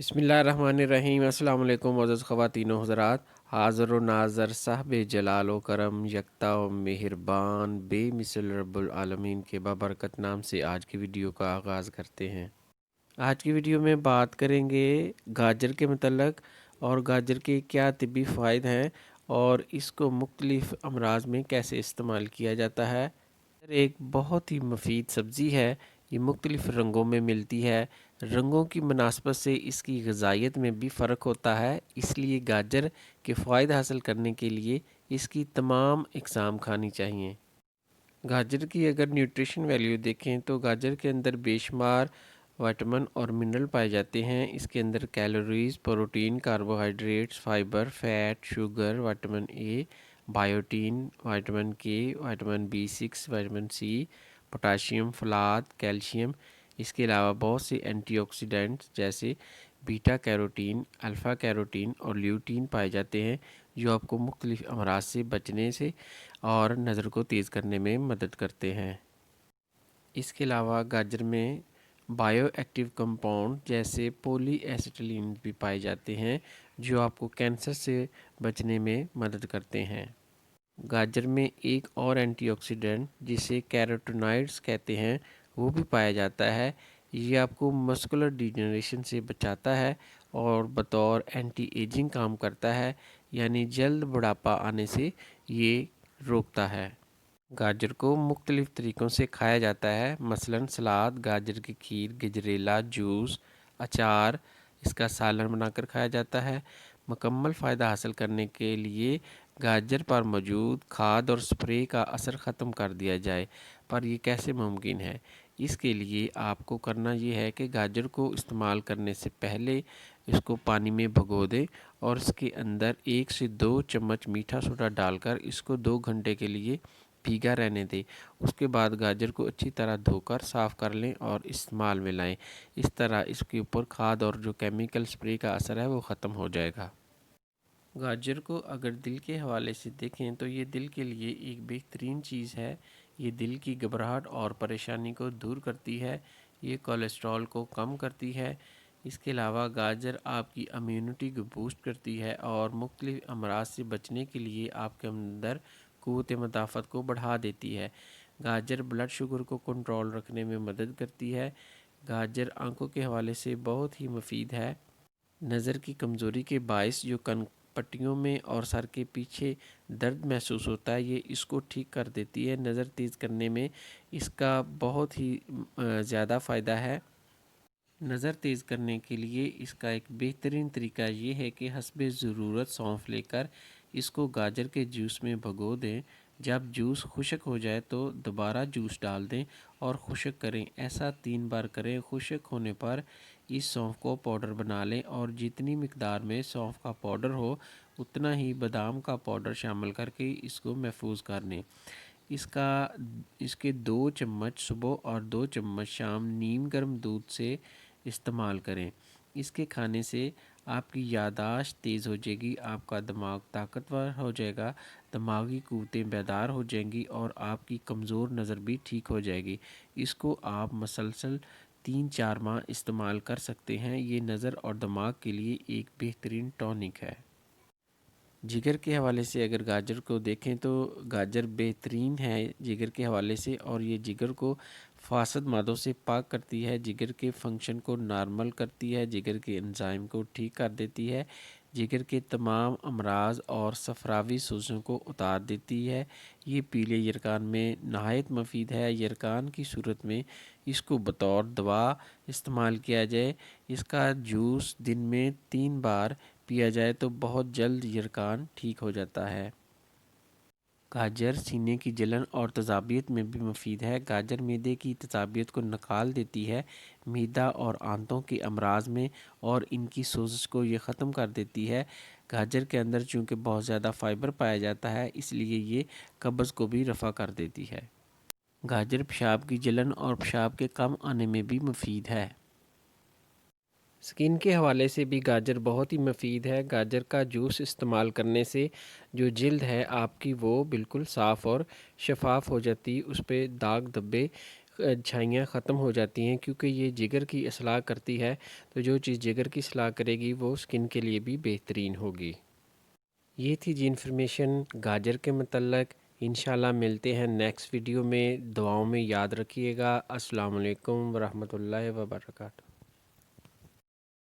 बिस्मिल्लाहिर्रहमानिर्रहीम। अस्सलाम वालेकुम मुअज़्ज़ज़ ख़वातीन व हज़रात। हाज़िर व नाज़र साहिब जलाल व करम यकता व मेहरबान बेमिसल रब्बुल आलमीन के बाबरकत नाम से आज की वीडियो का आगाज़ करते हैं। आज की वीडियो में बात करेंगे गाजर के मतलब और गाजर के क्या तिब्बी फ़ायदे हैं और इसको मुख्तलिफ़ अमराज़ में कैसे इस्तेमाल किया जाता है। एक बहुत ही मुफीद सब्ज़ी है। ये मुख्तलिफ़ रंगों में मिलती है। रंगों की मुनासबत से इसकी ग़िज़ाइयत में भी फ़र्क होता है, इसलिए गाजर के फ़ायदे हासिल करने के लिए इसकी तमाम इक़साम खानी चाहिए। गाजर की अगर न्यूट्रिशन वैल्यू देखें तो गाजर के अंदर बेशुमार विटामिन और मिनरल पाए जाते हैं। इसके अंदर calories, protein, carbohydrates, fibre, fat, sugar, vitamin A, biotin, vitamin K, vitamin बी6, विटामिन सी, पोटाशियम, फलाद, कैल्शियम। इसके अलावा बहुत से एंटीऑक्सीडेंट्स जैसे बीटा कैरोटीन, अल्फ़ा कैरोटीन और ल्यूटीन पाए जाते हैं, जो आपको मुख्तलिफ़ अमराज से बचने से और नज़र को तेज़ करने में मदद करते हैं। इसके अलावा गाजर में बायो एक्टिव कंपाउंड जैसे पॉली एसिटिलीन भी पाए जाते हैं, जो आपको कैंसर से बचने में मदद करते हैं। गाजर में एक और एंटीऑक्सीडेंट जिसे कैरोटीनॉइड्स कहते हैं, वो भी पाया जाता है। ये आपको मस्कुलर डिजेनरेशन से बचाता है और बतौर एंटी एजिंग काम करता है, यानी जल्द बुढ़ापा आने से ये रोकता है। गाजर को मुख्तलिफ़ तरीक़ों से खाया जाता है, मसलन सलाद, गाजर की खीर, गजरेला, जूस, अचार, इसका सालन बनाकर खाया जाता है। मुकम्मल फ़ायदा हासिल करने के लिए गाजर पर मौजूद खाद और स्प्रे का असर ख़त्म कर दिया जाए, पर यह कैसे मुमकिन है? इसके लिए आपको करना ये है कि गाजर को इस्तेमाल करने से पहले इसको पानी में भिगो दें और इसके अंदर 1 से 2 चम्मच मीठा सोडा डालकर इसको 2 घंटे के लिए भीगा रहने दें। उसके बाद गाजर को अच्छी तरह धोकर साफ़ कर लें और इस्तेमाल में लाएं। इस तरह इसके ऊपर खाद और जो केमिकल स्प्रे का असर है वो ख़त्म हो जाएगा। गाजर को अगर दिल के हवाले से देखें तो ये दिल के लिए एक बेहतरीन चीज़ है। ये दिल की घबराहट और परेशानी को दूर करती है। ये कोलेस्ट्रॉल को कम करती है। इसके अलावा गाजर आपकी इम्यूनिटी को बूस्ट करती है और मुख्तलिफ़ अमराज से बचने के लिए आपके अंदर क़ुव्वत मुदाफ़त को बढ़ा देती है। गाजर ब्लड शुगर को कंट्रोल रखने में मदद करती है। गाजर आंखों के हवाले से बहुत ही मुफीद है। नज़र की कमज़ोरी के बायस जो कन पट्टियों में और सर के पीछे दर्द महसूस होता है, ये इसको ठीक कर देती है। नज़र तेज़ करने में इसका बहुत ही ज़्यादा फ़ायदा है। नज़र तेज़ करने के लिए इसका एक बेहतरीन तरीका ये है कि हस्बे ज़रूरत सौंफ लेकर इसको गाजर के जूस में भिगो दें। जब जूस खुश्क हो जाए तो दोबारा जूस डाल दें और खुश्क करें। ऐसा 3 बार करें। खुश्क होने पर इस सौंफ को पाउडर बना लें और जितनी मिकदार में सौंफ का पाउडर हो उतना ही बादाम का पाउडर शामिल करके इसको महफूज कर लें। इसके 2 चम्मच सुबह और 2 चम्मच शाम नीम गर्म दूध से इस्तेमाल करें। इसके खाने से आपकी यादाश्त तेज़ हो जाएगी, आपका दिमाग ताकतवर हो जाएगा, दिमागी क़ुव्वतें बेदार हो जाएंगी और आपकी कमज़ोर नज़र भी ठीक हो जाएगी। इसको आप मसलसल 3-4 माह इस्तेमाल कर सकते हैं। ये नज़र और दिमाग के लिए एक बेहतरीन टॉनिक है। जिगर के हवाले से अगर गाजर को देखें तो गाजर बेहतरीन है जिगर के हवाले से, और ये जिगर को फासद मादों से पाक करती है, जिगर के फंक्शन को नॉर्मल करती है, जिगर के एंजाइम को ठीक कर देती है, जिगर के तमाम अमराज और सफरावी सोजों को उतार देती है। ये पीले यरकान में नहायत मुफीद है। यरकान की सूरत में इसको बतौर दवा इस्तेमाल किया जाए। इसका जूस दिन में 3 बार पिया जाए तो बहुत जल्द यरकान ठीक हो जाता है। गाजर सीने की जलन और तेज़ाबियत में भी मुफीद है। गाजर मैदे की तेज़ाबियत को निकाल देती है। मैदा और आंतों के अमराज में और इनकी सोजिश को ये ख़त्म कर देती है। गाजर के अंदर चूँकि बहुत ज़्यादा फ़ाइबर पाया जाता है, इसलिए ये कब्ज़ को भी रफ़ा कर देती है। गाजर पेशाब की जलन और पेशाब के कम आने में भी मुफीद है। स्किन के हवाले से भी गाजर बहुत ही मुफीद है। गाजर का जूस इस्तेमाल करने से जो जिल्द है आपकी वो बिल्कुल साफ़ और शफाफ हो जाती, उस पे दाग धब्बे چھائیاں ختم ہو جاتی ہیں، کیونکہ یہ جگر کی اصلاح کرتی ہے، تو جو چیز جگر کی اصلاح کرے گی وہ سکن کے لیے بھی بہترین ہوگی۔ یہ تھی جی انفارمیشن گاجر کے متعلق۔ انشاءاللہ ملتے ہیں نیکسٹ ویڈیو میں، دعاؤں میں یاد رکھیے گا۔ السلام علیکم ورحمۃ اللہ وبرکاتہ۔